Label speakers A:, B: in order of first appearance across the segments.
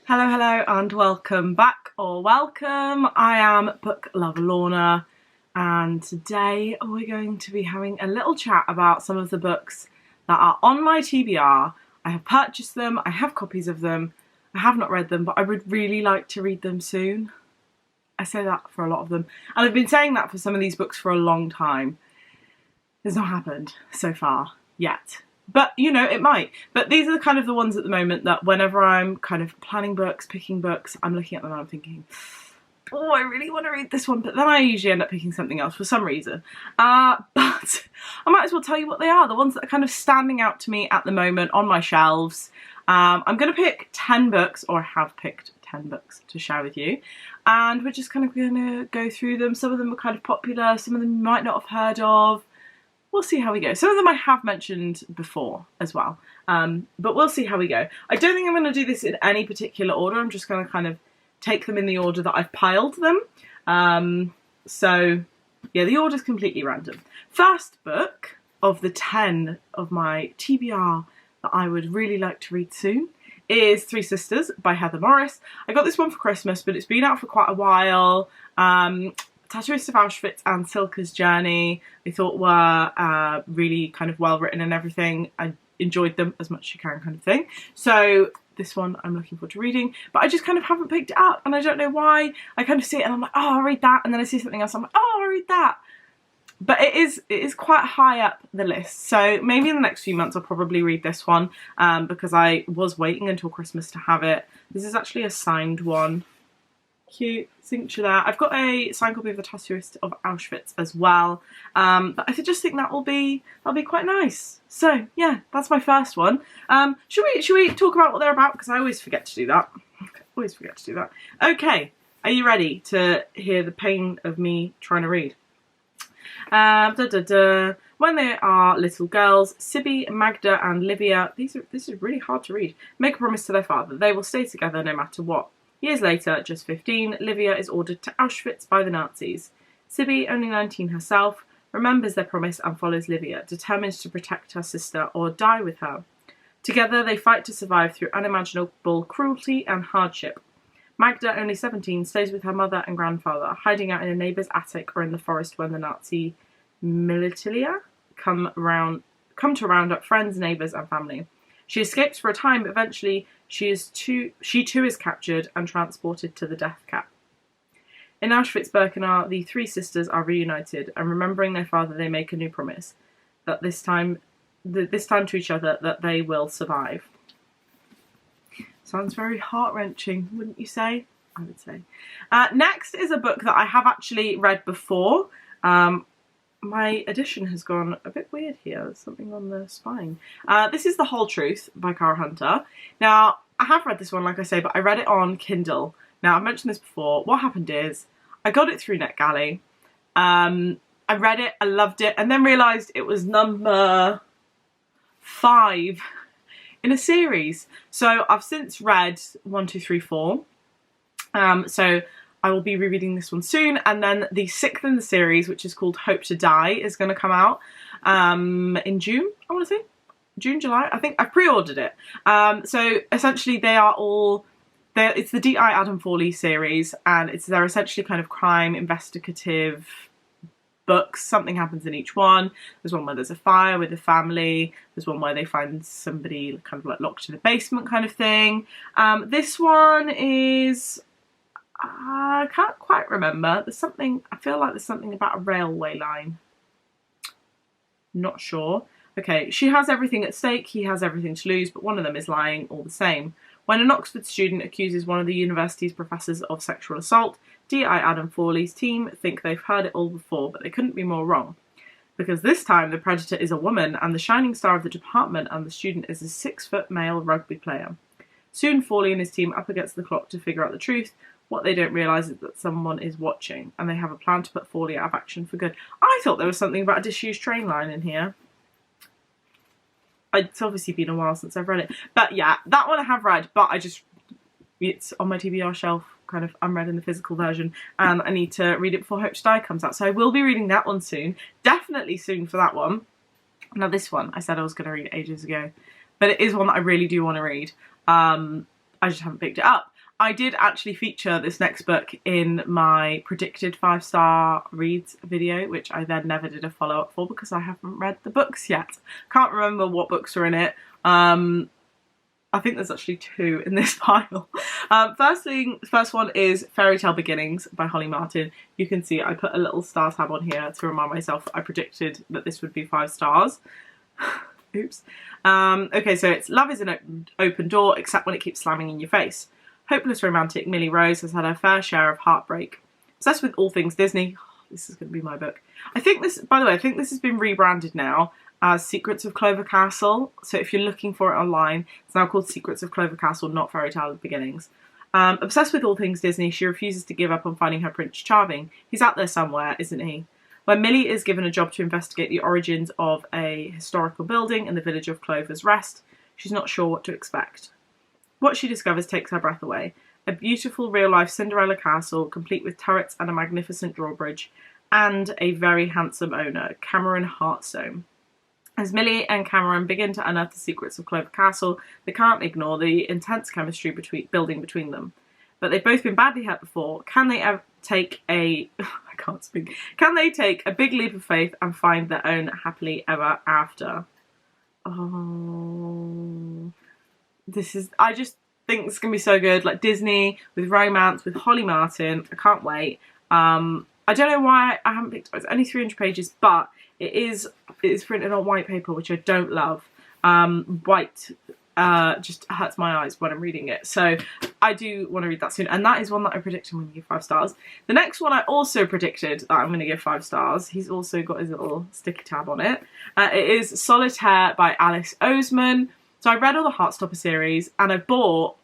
A: Hello, hello, and welcome back, or welcome. I am Book Lover Lorna, and today we're going to be having a little chat about some of the books that are on my TBR. I have purchased them, I have copies of them, I have not read them, but I would really like to read them soon. I say that for a lot of them, and I've been saying that for some of these books for a long time. It's not happened so far, yet. But, you know, it might. But these are kind of the ones at the moment that whenever I'm kind of planning books, picking books, I'm looking at them and I'm thinking, oh, I really want to read this one. But then I usually end up picking something else for some reason. But I might as well tell you what they are. The ones that are kind of standing out to me at the moment on my shelves. I'm going to pick 10 books, or I have picked 10 books to share with you. And we're just kind of going to go through them. Some of them are kind of popular. Some of them you might not have heard of. We'll see how we go. Some of them I have mentioned before as well, but we'll see how we go. I don't think I'm going to do this in any particular order. I'm just going to kind of take them in the order that I've piled them. So, yeah, the order's completely random. First book of the 10 of my TBR that I would really like to read soon is Three Sisters by Heather Morris. I got this one for Christmas, but it's been out for quite a while. Tattooist of Auschwitz and Silke's Journey, I thought were really kind of well written and everything. I enjoyed them as much as you can, kind of thing. So this one I'm looking forward to reading, but I just kind of haven't picked it up, and I don't know why. I kind of see it and I'm like, oh, I'll read that, and then I see something else, I'm like, oh, I'll read that. But it is quite high up the list, so maybe in the next few months I'll probably read this one, because I was waiting until Christmas to have it. This is actually a signed one. Cute signature there. I've got a signed copy of The Tattooist of Auschwitz as well, but I just think that'll be quite nice. So yeah, that's my first one. Should we talk about what they're about? Because I always forget to do that. Okay, are you ready to hear the pain of me trying to read? When they are little girls, Sibby, Magda, and Livia. This is really hard to read. Make a promise to their father they will stay together no matter what. Years later, just 15, Livia is ordered to Auschwitz by the Nazis. Sibby, only 19 herself, remembers their promise and follows Livia, determined to protect her sister or die with her. Together, they fight to survive through unimaginable cruelty and hardship. Magda, only 17, stays with her mother and grandfather, hiding out in a neighbour's attic or in the forest when the Nazi militia come to round up friends, neighbours and family. She escapes for a time, but eventually she too is captured and transported to the death camp. In Auschwitz-Birkenau, the three sisters are reunited, and remembering their father, they make a new promise that this time to each other that they will survive. Sounds very heart-wrenching, wouldn't you say? I would say. Next is a book that I have actually read before. My edition has gone a bit weird here. There's something on the spine. This is The Whole Truth by Cara Hunter. Now, I have read this one, like I say, but I read it on Kindle. Now, I've mentioned this before. What happened is, I got it through NetGalley. I read it, I loved it, and then realised it was number 5 in a series. So I've since read 1, 2, 3, 4. So I will be rereading this one soon, and then the 6th in the series, which is called Hope to Die, is going to come out in June, I want to say. June, July? I think I've pre-ordered it. So essentially it's the D.I. Adam Fawley series, and they're essentially kind of crime, investigative books. Something happens in each one. There's one where there's a fire with a family. There's one where they find somebody kind of like locked in a basement kind of thing. This one is... I can't quite remember. I feel like there's something about a railway line. Not sure. Okay, she has everything at stake, he has everything to lose, but one of them is lying all the same. When an Oxford student accuses one of the university's professors of sexual assault, D.I. Adam Fawley's team think they've heard it all before, but they couldn't be more wrong. Because this time the predator is a woman, and the shining star of the department, and the student is a 6-foot male rugby player. Soon Fawley and his team up against the clock to figure out the truth. What they don't realise is that someone is watching, and they have a plan to put Fawley out of action for good. I thought there was something about a disused train line in here. It's obviously been a while since I've read it. But yeah, that one I have read, but it's on my TBR shelf, kind of unread in the physical version, and I need to read it before Hope to Die comes out. So I will be reading that one soon. Definitely soon for that one. Now this one, I said I was going to read ages ago, but it is one that I really do want to read. I just haven't picked it up. I did actually feature this next book in my predicted 5-star reads video, which I then never did a follow-up for because I haven't read the books yet. Can't remember what books are in it. I think there's actually 2 in this pile. First one is Fairy Tale Beginnings by Holly Martin. You can see I put a little star tab on here to remind myself I predicted that this would be 5 stars. Oops. Okay, so it's love is an open door except when it keeps slamming in your face. Hopeless romantic Millie Rose has had her fair share of heartbreak. Obsessed with all things Disney. This is going to be my book. I think this, by the way, I think this has been rebranded now as Secrets of Clover Castle. So if you're looking for it online, it's now called Secrets of Clover Castle, not Fairy Tale Beginnings. Obsessed with all things Disney, she refuses to give up on finding her Prince Charming. He's out there somewhere, isn't he? When Millie is given a job to investigate the origins of a historical building in the village of Clover's Rest, she's not sure what to expect. What she discovers takes her breath away. A beautiful real-life Cinderella castle, complete with turrets and a magnificent drawbridge, and a very handsome owner, Cameron Hearthstone. As Millie and Cameron begin to unearth the secrets of Clover Castle, they can't ignore the intense chemistry building between them. But they've both been badly hurt before. Can they ever take a... I can't speak. Can they take a big leap of faith and find their own happily ever after? Oh... This is... I just think it's going to be so good. Like Disney, with romance, with Holly Martin. I can't wait. I don't know why I haven't picked it up. It's only 300 pages, but it is printed on white paper, which I don't love. White just hurts my eyes when I'm reading it. So I do want to read that soon. And that is one that I predicted I'm going to give 5 stars. The next one I also predicted that I'm going to give 5 stars. He's also got his little sticky tab on it. It is Solitaire by Alice Oseman. So I read all the Heartstopper series and I bought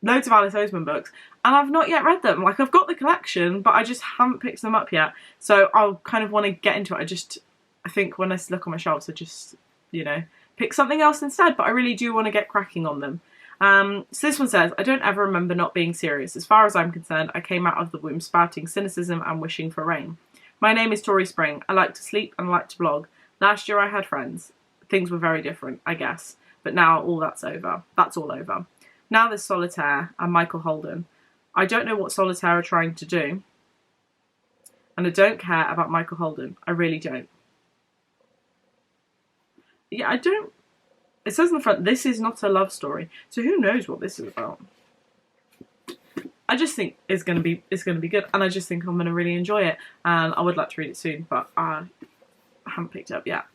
A: loads of Alice Oseman books and I've not yet read them. Like I've got the collection, but I just haven't picked them up yet. So I'll kind of want to get into it. I think when I look on my shelves, I just, you know, pick something else instead, but I really do want to get cracking on them. So this one says, I don't ever remember not being serious. As far as I'm concerned, I came out of the womb spouting cynicism and wishing for rain. My name is Tori Spring. I like to sleep and I like to blog. Last year I had friends. Things were very different, I guess. But now all that's over. That's all over. Now there's Solitaire and Michael Holden. I don't know what Solitaire are trying to do. And I don't care about Michael Holden. I really don't. Yeah, I don't... It says on the front, this is not a love story. So who knows what this is about? I just think it's going to be good. And I just think I'm going to really enjoy it. And I would like to read it soon, but I haven't picked it up yet.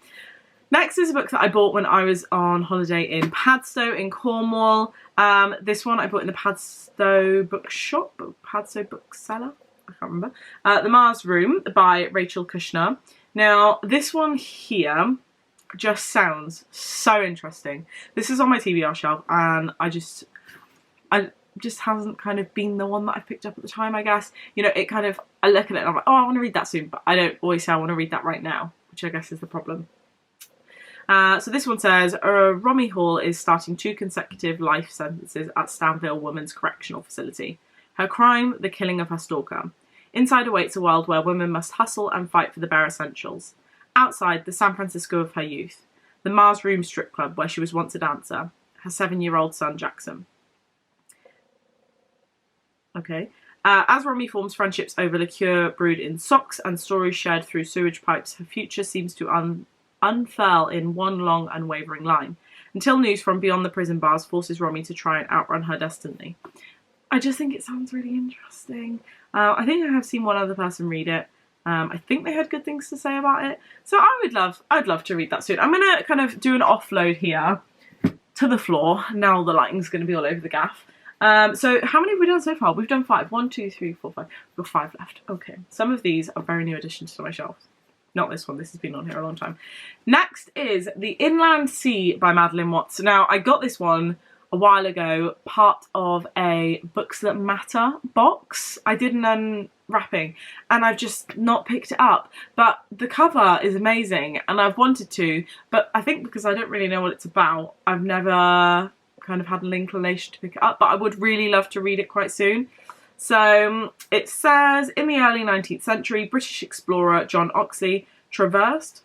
A: Next is a book that I bought when I was on holiday in Padstow in Cornwall. This one I bought in the Padstow bookshop, Padstow bookseller, I can't remember. The Mars Room by Rachel Kushner. Now, this one here just sounds so interesting. This is on my TBR shelf and I just hasn't kind of been the one that I picked up at the time, I guess. You know, I look at it and I'm like, oh, I want to read that soon, but I don't always say I want to read that right now, which I guess is the problem. So this one says, Romy Hall is starting 2 consecutive life sentences at Stanville Women's Correctional Facility. Her crime, the killing of her stalker. Inside awaits a world where women must hustle and fight for the bare essentials. Outside, the San Francisco of her youth. The Mars Room strip club where she was once a dancer. Her 7-year-old son, Jackson. Okay. As Romy forms friendships over liqueur brewed in socks and stories shared through sewage pipes, her future seems to unfurl in one long unwavering line, until news from beyond the prison bars forces Romy to try and outrun her destiny. I just think it sounds really interesting. I think I have seen one other person read it. I think they had good things to say about it. So I'd love to read that soon. I'm going to kind of do an offload here to the floor. Now the lighting's going to be all over the gaff. So how many have we done so far? We've done 5. 1, 2, 3, 4, 5. We've got 5 left. Okay. Some of these are very new additions to my shelves. Not this one, this has been on here a long time. Next is The Inland Sea by Madeline Watts. Now, I got this one a while ago, part of a Books That Matter box. I did an unwrapping and I've just not picked it up. But the cover is amazing and I've wanted to, but I think because I don't really know what it's about, I've never kind of had an inclination to pick it up, but I would really love to read it quite soon. So it says, in the early 19th century, British explorer John Oxley traversed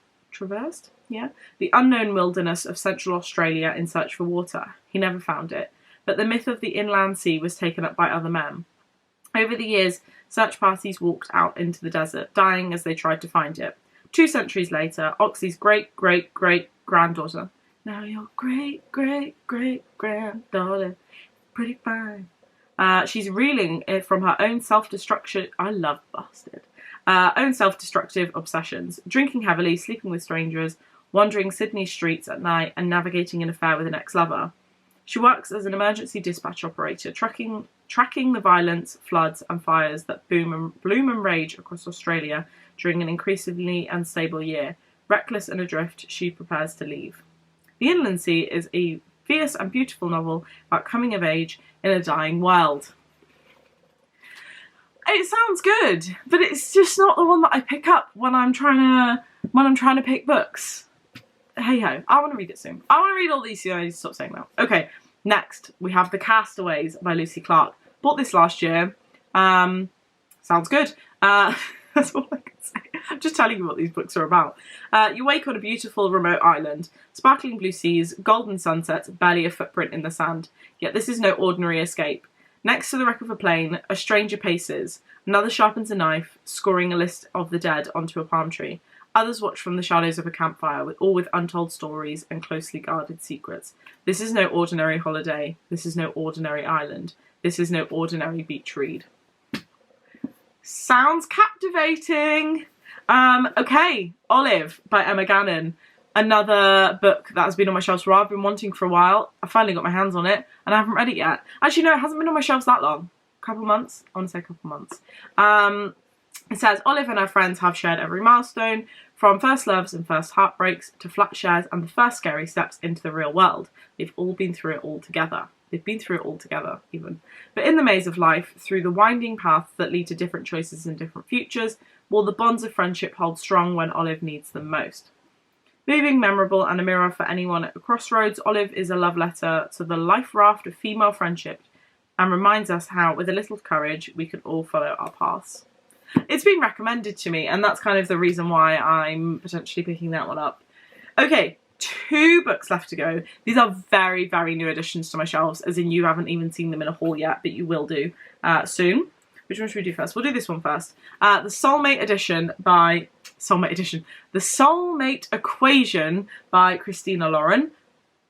A: the unknown wilderness of Central Australia in search for water. He never found it. but the myth of the inland sea was taken up by other men. Over the years, search parties walked out into the desert, dying as they tried to find it. 2 centuries later, Oxley's great-great-great-granddaughter, now your great-great-great-granddaughter, pretty fine. She's reeling from her own self-destruction. I love bastard. Own self-destructive obsessions, drinking heavily, sleeping with strangers, wandering Sydney streets at night, and navigating an affair with an ex-lover. She works as an emergency dispatch operator, tracking the violence, floods, and fires that bloom and rage across Australia during an increasingly unstable year. Reckless and adrift, she prepares to leave. The Inland Sea is a fierce and beautiful novel about coming of age in a dying world. It sounds good, but it's just not the one that I pick up when I'm trying to pick books. Hey ho, I want to read it soon. I want to read all these, so I need to stop saying that. Okay, next we have The Castaways by Lucy Clark. Bought this last year. Sounds good. That's all I can say. I'm just telling you what these books are about. You wake on a beautiful remote island. Sparkling blue seas, golden sunsets, barely a footprint in the sand. Yet this is no ordinary escape. Next to the wreck of a plane, a stranger paces. Another sharpens a knife, scoring a list of the dead onto a palm tree. Others watch from the shadows of a campfire, all with untold stories and closely guarded secrets. This is no ordinary holiday. This is no ordinary island. This is no ordinary beach read. Sounds captivating. Okay, Olive by Emma Gannon. Another book that has been on my shelves for a while. I've been wanting for a while. I finally got my hands on it and I haven't read it yet. Actually, no, it hasn't been on my shelves that long. A couple months? I want to say a couple months. It says, Olive and her friends have shared every milestone, from first loves and first heartbreaks to flat shares and the first scary steps into the real world. They've all been through it all together. They've been through it all together, even. But in the maze of life, through the winding paths that lead to different choices and different futures, will the bonds of friendship hold strong when Olive needs them most. Moving, memorable, and a mirror for anyone at a crossroads, Olive is a love letter to the life raft of female friendship and reminds us how, with a little courage, we can all follow our paths. It's been recommended to me, and that's kind of the reason why I'm potentially picking that one up. Okay, 2 books left to go. These are very, very new additions to my shelves, as in you haven't even seen them in a haul yet, but you will do soon. Which one should we do first? We'll do this one first. The Soulmate Equation by Christina Lauren.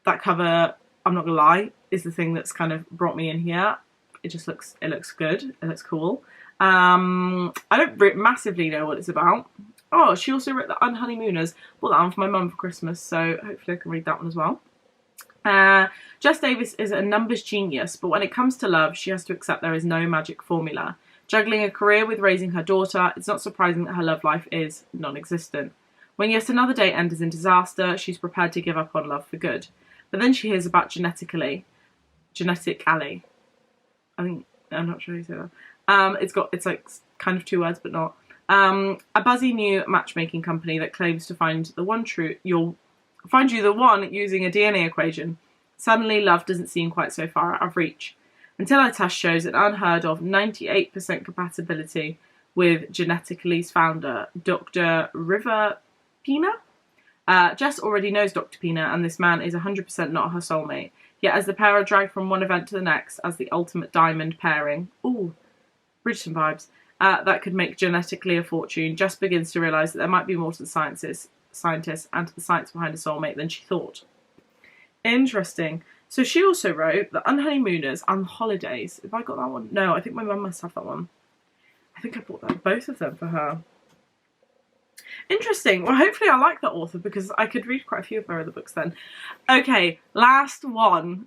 A: That cover, I'm not gonna lie, is the thing that's kind of brought me in here. It looks good. It looks cool. I don't massively know what it's about. Oh, she also wrote The Unhoneymooners. Bought that one for my mum for Christmas, so hopefully I can read that one as well. Jess Davis is a numbers genius, but when it comes to love, she has to accept there is no magic formula. Juggling a career with raising her daughter, it's not surprising that her love life is non-existent. When yet another day ends in disaster, she's prepared to give up on love for good. But then she hears about Genetic Alley. I'm not sure how you say that. It's like kind of 2 words, but not. A buzzy new matchmaking company that claims to find you the one using a DNA equation. Suddenly, love doesn't seem quite so far out of reach. Until our test shows an unheard of 98% compatibility with Genetically's founder, Dr. River Pina. Jess already knows Dr. Pina, and this man is 100% not her soulmate. Yet as the pair are dragged from one event to the next as the ultimate diamond pairing, ooh, Bridgerton vibes, that could make Genetically a fortune, Jess begins to realise that there might be more to the scientists and to the science behind a soulmate than she thought. Interesting. So she also wrote The Unhoneymooners and The Holidays. Have I got that one? No, I think my mum must have that one. I think I bought both of them for her. Interesting. Well, hopefully I like that author because I could read quite a few of her other books then. Okay, last one.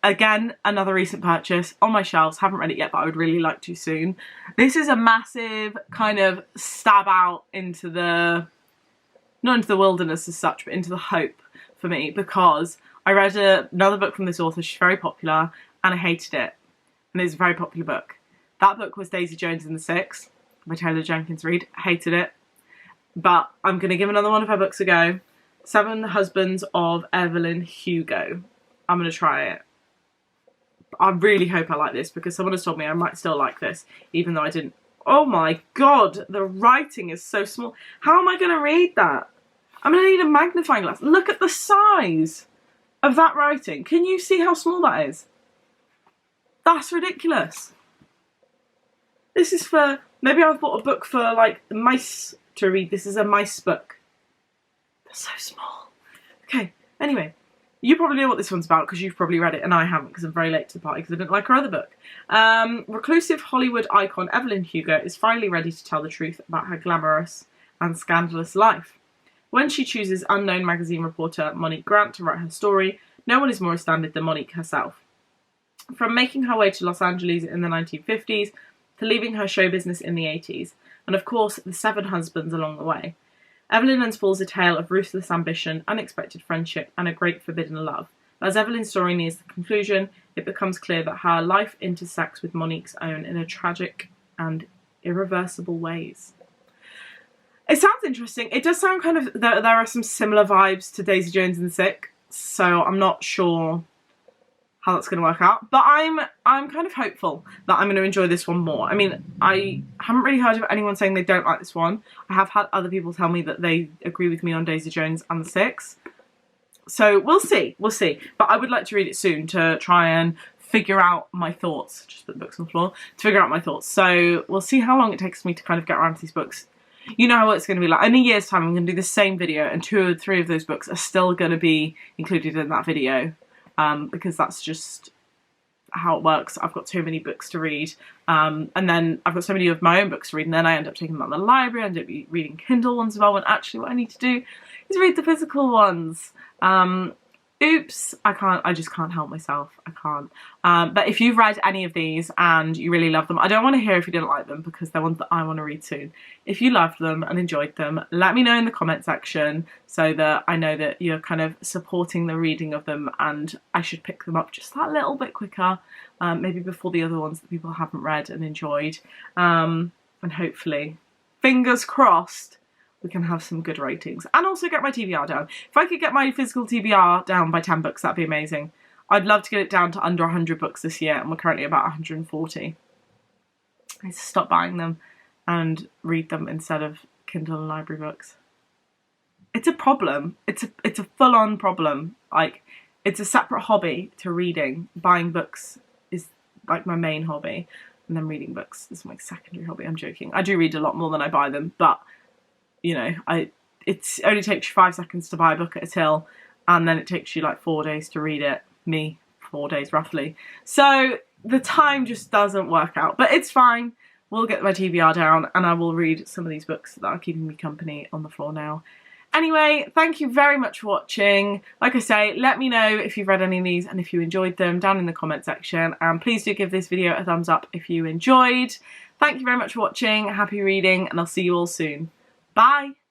A: Again, another recent purchase on my shelves. Haven't read it yet, but I would really like to soon. This is a massive kind of stab out into the, not into the wilderness as such, but into the hope for me, because I read another book from this author. She's very popular and I hated it. And it's a very popular book. That book was Daisy Jones and the Six by Taylor Jenkins Reid. Hated it. But I'm going to give another one of her books a go. 7 Husbands of Evelyn Hugo. I'm going to try it. I really hope I like this because someone has told me I might still like this, even though I didn't. Oh my god, the writing is so small. How am I going to read that? I'm going to need a magnifying glass. Look at the size of that writing. Can you see how small that is? That's ridiculous. This is for, maybe I've bought a book for like mice to read. This is a mice book. They're so small. Okay, anyway, you probably know what this one's about because you've probably read it and I haven't because I'm very late to the party because I didn't like her other book. Reclusive Hollywood icon Evelyn Hugo is finally ready to tell the truth about her glamorous and scandalous life. When she chooses unknown magazine reporter Monique Grant to write her story, no one is more astounded than Monique herself. From making her way to Los Angeles in the 1950s, to leaving her show business in the 80s, and of course the 7 husbands along the way, Evelyn unfolds a tale of ruthless ambition, unexpected friendship, and a great forbidden love. But as Evelyn's story nears the conclusion, it becomes clear that her life intersects with Monique's own in a tragic and irreversible ways. It sounds interesting. It does sound kind of, there are some similar vibes to Daisy Jones and the Sick, so I'm not sure how that's going to work out, but I'm kind of hopeful that I'm going to enjoy this one more. I mean, I haven't really heard of anyone saying they don't like this one. I have had other people tell me that they agree with me on Daisy Jones and the Six. So we'll see. But I would like to read it soon to try and figure out my thoughts. Just put the books on the floor to figure out my thoughts. So we'll see how long it takes me to kind of get around to these books. You know how it's going to be like. In a year's time, I'm going to do the same video and 2 or 3 of those books are still going to be included in that video. Because that's just how it works. I've got too many books to read, and then I've got so many of my own books to read, and then I end up taking them out of the library. I end up reading Kindle ones as well, when actually what I need to do is read the physical ones. Oops, I just can't help myself. I can't. But if you've read any of these and you really love them, I don't want to hear if you didn't like them because they're ones that I want to read soon. If you loved them and enjoyed them, let me know in the comment section so that I know that you're kind of supporting the reading of them and I should pick them up just that little bit quicker, maybe before the other ones that people haven't read and enjoyed. And hopefully, fingers crossed, we can have some good ratings and also get my TBR down. If I could get my physical TBR down by 10 books, that'd be amazing. I'd love to get it down to under 100 books this year, and we're currently about 140. I need to stop buying them and read them instead of Kindle and library books. It's a problem. It's a full-on problem. Like, it's a separate hobby to reading. Buying books is like my main hobby, and then reading books is my secondary hobby. I'm joking. I do read a lot more than I buy them, but you know, it only takes you 5 seconds to buy a book at a till, and then it takes you like 4 days to read it. 4 days roughly. So the time just doesn't work out, but it's fine. We'll get my TBR down and I will read some of these books that are keeping me company on the floor now. Anyway, thank you very much for watching. Like I say, let me know if you've read any of these and if you enjoyed them down in the comment section, and please do give this video a thumbs up if you enjoyed. Thank you very much for watching. Happy reading, and I'll see you all soon. Bye!